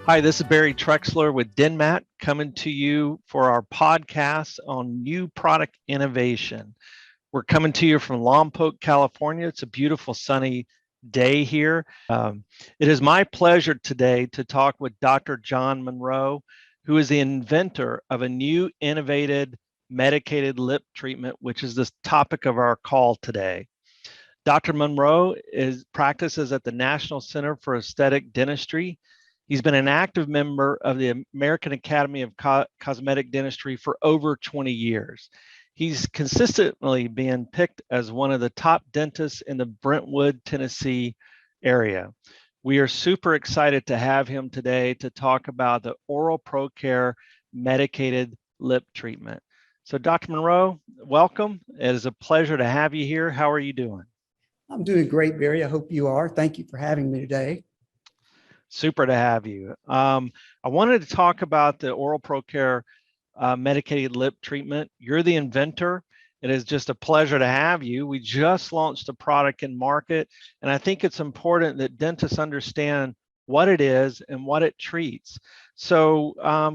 Hi, this is Barry Trexler with DenMat coming to you for our podcast on new product innovation. We're coming to you from Lompoc, California. It's a beautiful sunny day here. It is my pleasure today to talk with Dr. John Munro, who is the inventor of a new innovative medicated lip treatment, which is the topic of our call today. Dr. Munro practices at the National Center for Aesthetic Dentistry. He's been an active member of the American Academy of Cosmetic Dentistry for over 20 years. He's consistently been picked as one of the top dentists in the Brentwood, Tennessee area. We are super excited to have him today to talk about the oral Procare medicated lip treatment. So Dr. Munro, welcome. It is a pleasure to have you here. How are you doing? I'm doing great, Barry. I hope you are. Thank you for having me today. Super to have you. I wanted to talk about the oral Procare medicated lip treatment. You're the inventor. It is just a pleasure to have you. We just launched a product in market, and I think it's important that dentists understand what it is and what it treats. So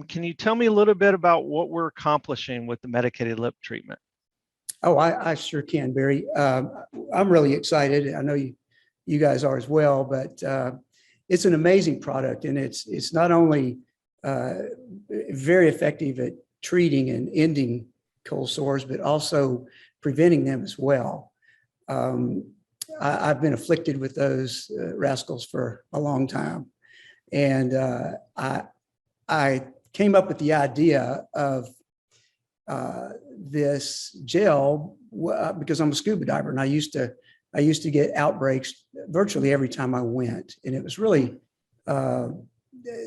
can you tell me a little bit about what we're accomplishing with the medicated lip treatment? Oh, I sure can, Barry. I'm really excited. I know you guys are as well, but it's an amazing product, and it's not only very effective at treating and ending cold sores, but also preventing them as well. I've been afflicted with those rascals for a long time, and I came up with the idea of this gel because I'm a scuba diver, and I used to get outbreaks virtually every time I went, and it was really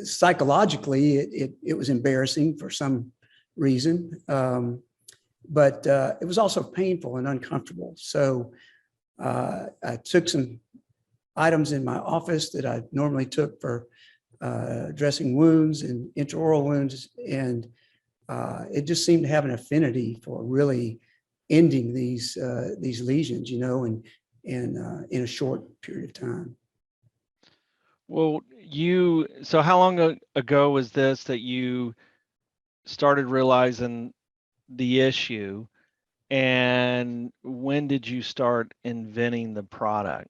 psychologically it was embarrassing for some reason, but it was also painful and uncomfortable. So I took some items in my office that I normally took for dressing wounds and intraoral wounds, and it just seemed to have an affinity for really ending these lesions, and in a short period of time. Well, so how long ago was this that you started realizing the issue, and when did you start inventing the product?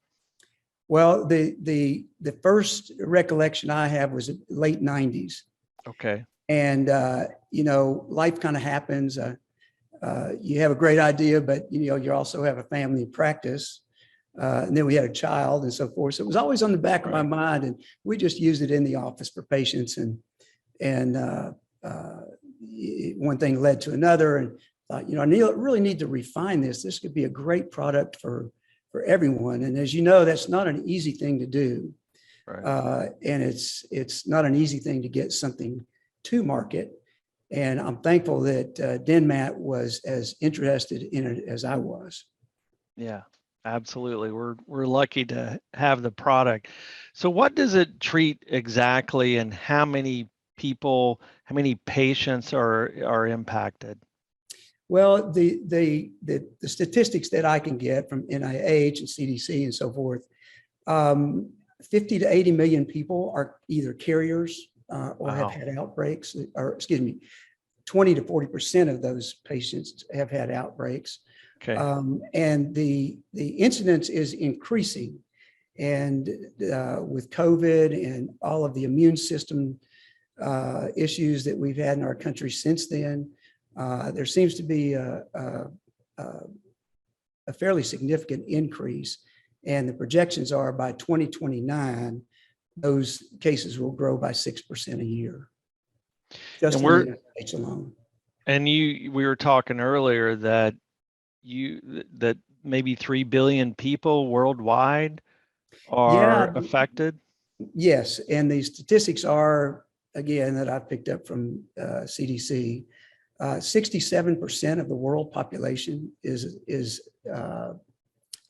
Well, the first recollection I have was late 90s. Okay. And, life kind of happens. You have a great idea, but, you also have a family practice. And then we had a child and so forth. So it was always on the back of my mind, and we just used it in the office for patients. And one thing led to another. And I really need to refine this. This could be a great product for everyone. And as you know, that's not an easy thing to do. Right. And it's not an easy thing to get something to market. And I'm thankful that DenMat was as interested in it as I was. Yeah, absolutely. We're lucky to have the product. So what does it treat exactly, and how many patients are impacted? Well, the statistics that I can get from NIH and CDC and so forth, 50 to 80 million people are either carriers or have had outbreaks, or 20 to 40% of those patients have had outbreaks. Okay. And the incidence is increasing, and with COVID and all of the immune system issues that we've had in our country since then, there seems to be a fairly significant increase, and the projections are by 2029, those cases will grow by 6% a year, just in the United States alone. And we were talking earlier that maybe 3 billion people worldwide are affected. Yes, and the statistics are, again, that I picked up from CDC. 67% of the world population is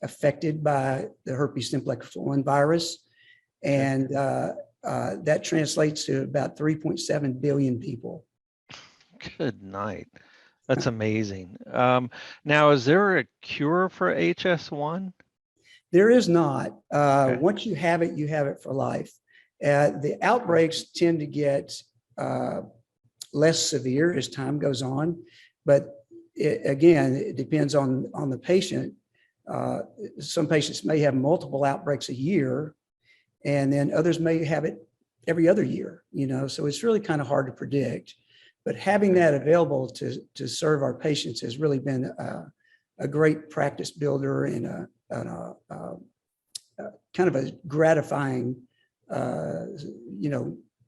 affected by the herpes simplex 1 virus, and that translates to about 3.7 billion people. Good night. That's amazing. Now, is there a cure for HS1? There is not. Okay. Once you have it for life. The outbreaks tend to get less severe as time goes on, but it depends on the patient. Some patients may have multiple outbreaks a year, and then others may have it every other year, so it's really kind of hard to predict. But having that available to serve our patients has really been a great practice builder and a kind of a gratifying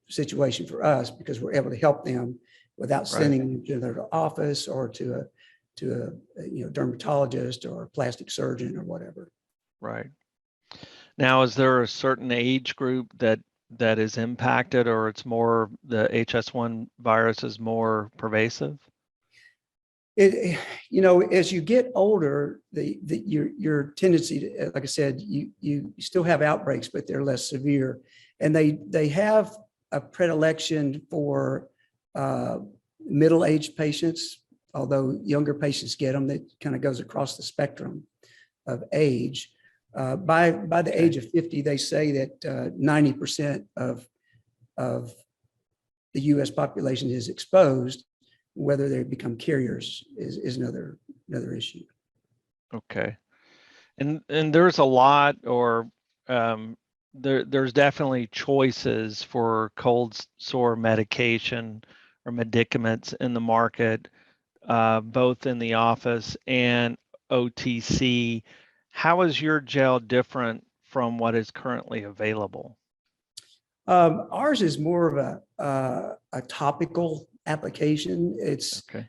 situation for us, because we're able to help them without sending them to their office or to a dermatologist or a plastic surgeon or whatever. Right. Now, is there a certain age group that is impacted, or it's more the HS1 virus is more pervasive? As you get older, your tendency to, like I said, you still have outbreaks, but they're less severe, and they have a predilection for middle-aged patients, although younger patients get them. That kind of goes across the spectrum of age. By the age of 50, they say that 90% of the U.S. population is exposed. Whether they become carriers is another issue. Okay, and there's a lot, or there's definitely choices for cold sore medication or medicaments in the market, both in the office and OTC. How is your gel different from what is currently available? Ours is more of a topical application. It's okay.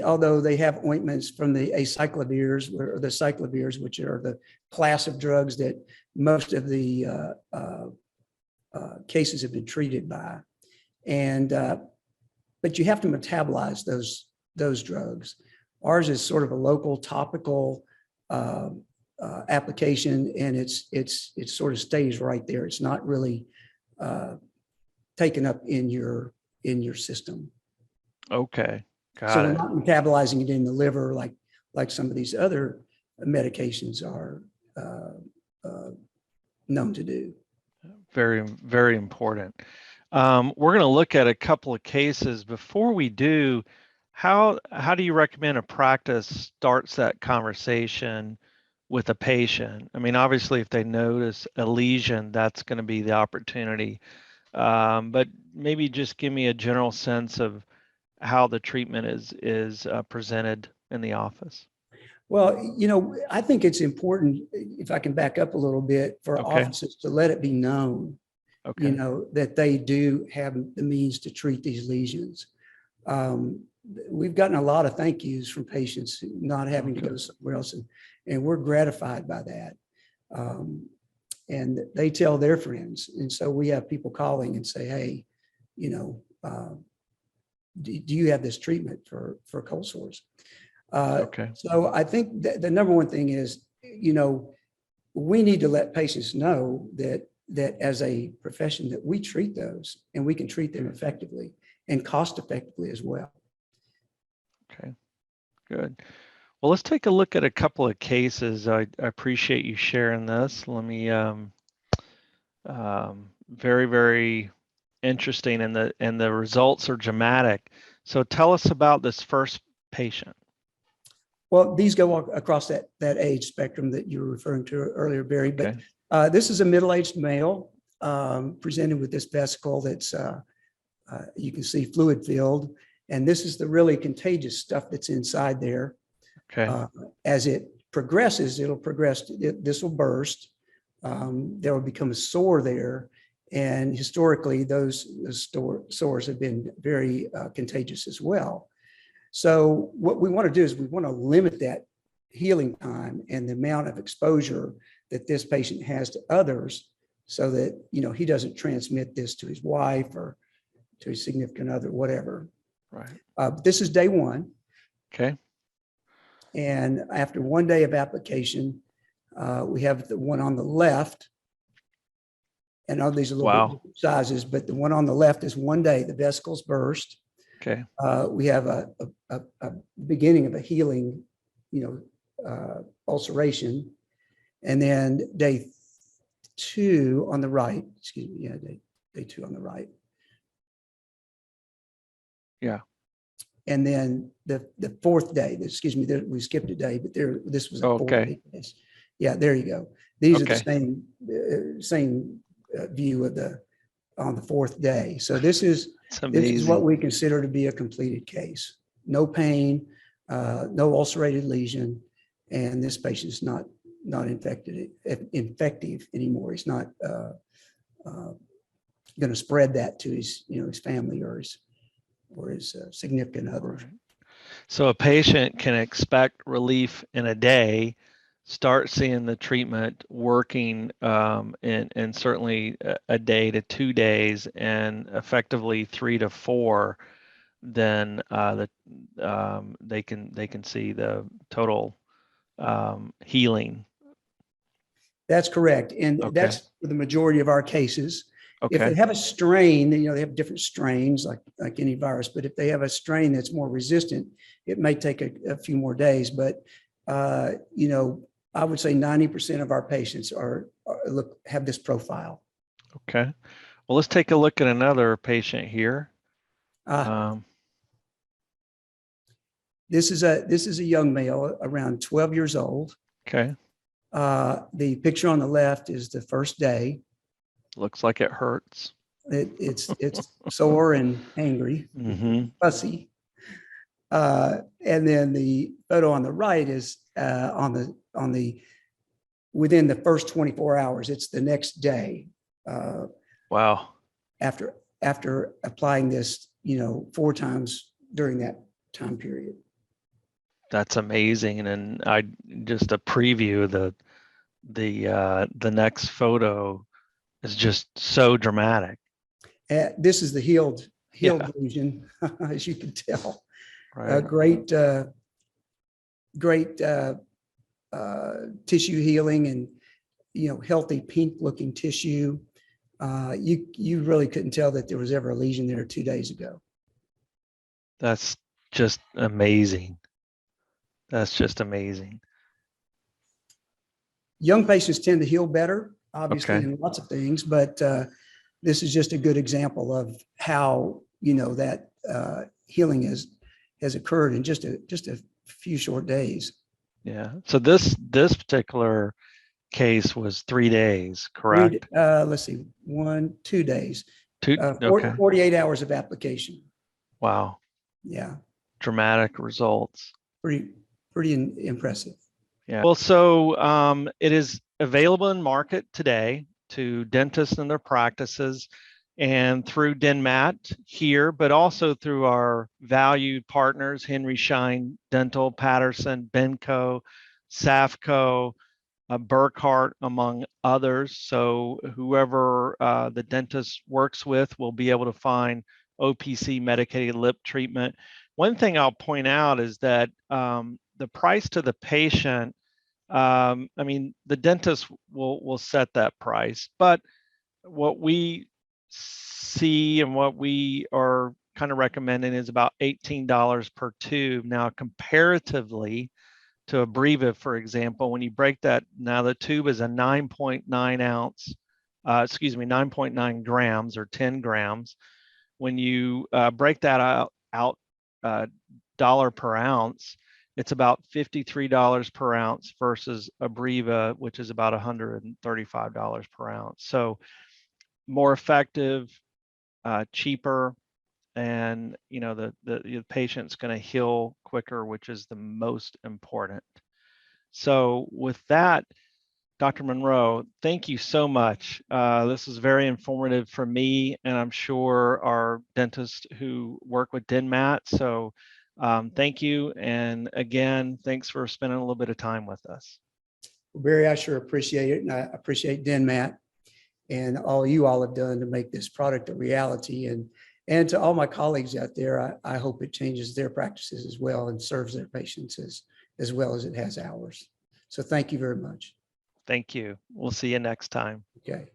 Although they have ointments from the acyclovirs or the cyclovirs, which are the class of drugs that most of the cases have been treated by, and but you have to metabolize those drugs. Ours is sort of a local topical application, and it sort of stays right there. It's not really taken up in your system. Okay, got so it. We're not metabolizing it in the liver like some of these other medications are known to do. Very, very important. We're going to look at a couple of cases. Before we do, how do you recommend a practice starts that conversation with a patient? I mean, obviously, if they notice a lesion, that's going to be the opportunity. But maybe just give me a general sense of how the treatment is presented in the office. Well, I think it's important, if I can back up a little bit, for offices to let it be known, that they do have the means to treat these lesions. We've gotten a lot of thank yous from patients not having to go somewhere else, and we're gratified by that. And they tell their friends. And so we have people calling and say, hey, do you have this treatment for cold sores? So I think that the number one thing is, we need to let patients know that as a profession that we treat those, and we can treat them effectively and cost effectively as well. Okay, good. Well, let's take a look at a couple of cases. I appreciate you sharing this. Let me, very, very interesting, and the results are dramatic. So tell us about this first patient. Well, these go across that age spectrum that you were referring to earlier, Barry. But this is a middle-aged male presented with this vesicle that's, you can see fluid filled. And this is the really contagious stuff that's inside there. As it progresses, it'll progress. This will burst. There will become a sore there. And historically, those sores have been very contagious as well. So what we want to do is we want to limit that healing time and the amount of exposure that this patient has to others, so that he doesn't transmit this to his wife or to his significant other, whatever. This is day one. And after 1 day of application, we have the one on the left. And all these are little bit different sizes, but the one on the left is 1 day. The vesicles burst. We have a beginning of a healing, ulceration. And then day 2 on the right, day 2 on the right. Yeah. And then the 4th day, excuse me, we skipped a day, but this was a 4 Okay. day. Yeah, there you go. These Okay. are the same view of on the 4th day. So this is what we consider to be a completed case. No pain, no ulcerated lesion, and this patient is not infective anymore. He's not going to spread that to his family or his significant other. Right. So a patient can expect relief in a day, start seeing the treatment working in certainly a day to 2 days, and effectively 3 to 4. Then they can see the total healing. That's correct, and Okay. that's for the majority of our cases. If Okay. they have a strain, they have different strains like any virus, but if they have a strain that's more resistant, it may take a few more days. But I would say 90% of our patients have this profile. Okay. Well, let's take a look at another patient here. This is a young male around 12 years old. Okay. The picture on the left is the first day. Looks like it hurts. It's sore and angry, fussy. And then the photo on the right is within the first 24 hours. It's the next day. Wow. After applying this, 4 times during that time period. That's amazing. And I just a preview the next photo is just so dramatic. This is the healed lesion, as you can tell. Right. Great tissue healing and healthy pink looking tissue. You really couldn't tell that there was ever a lesion there 2 days ago. That's just amazing. That's just amazing. Young patients tend to heal better, obviously, Okay. in lots of things, but this is just a good example of how that healing has occurred in just a few short days. Yeah. So this particular case was 3 days, correct? Let's see, 2 days. 2. Okay. 48 hours of application. Wow. Yeah. Dramatic results. Pretty impressive. Yeah. Well, so it is available in market today to dentists and their practices, and through DenMat here, but also through our valued partners, Henry Schein Dental, Patterson, Benco, Safco, Burkhart, among others. So whoever the dentist works with will be able to find OPC medicated lip treatment. One thing I'll point out is that the price to the patient, the dentist will set that price, but what we see and what we are kind of recommending is about $18 per tube. Now, comparatively to Abreva, for example, when you break that, now the tube is a 9.9 ounce, 9.9 grams or 10 grams. When you break that out dollar per ounce, it's about $53 per ounce versus Abreva, which is about $135 per ounce. So more effective, cheaper, and the patient's going to heal quicker, which is the most important. So with that, Dr. Munro, thank you so much. This is very informative for me, and I'm sure our dentists who work with DenMat. So thank you. And again, thanks for spending a little bit of time with us. Barry, I sure appreciate it. And I appreciate DenMat and all you all have done to make this product a reality. And to all my colleagues out there, I hope it changes their practices as well and serves their patients as well as it has ours. So thank you very much. Thank you. We'll see you next time. Okay.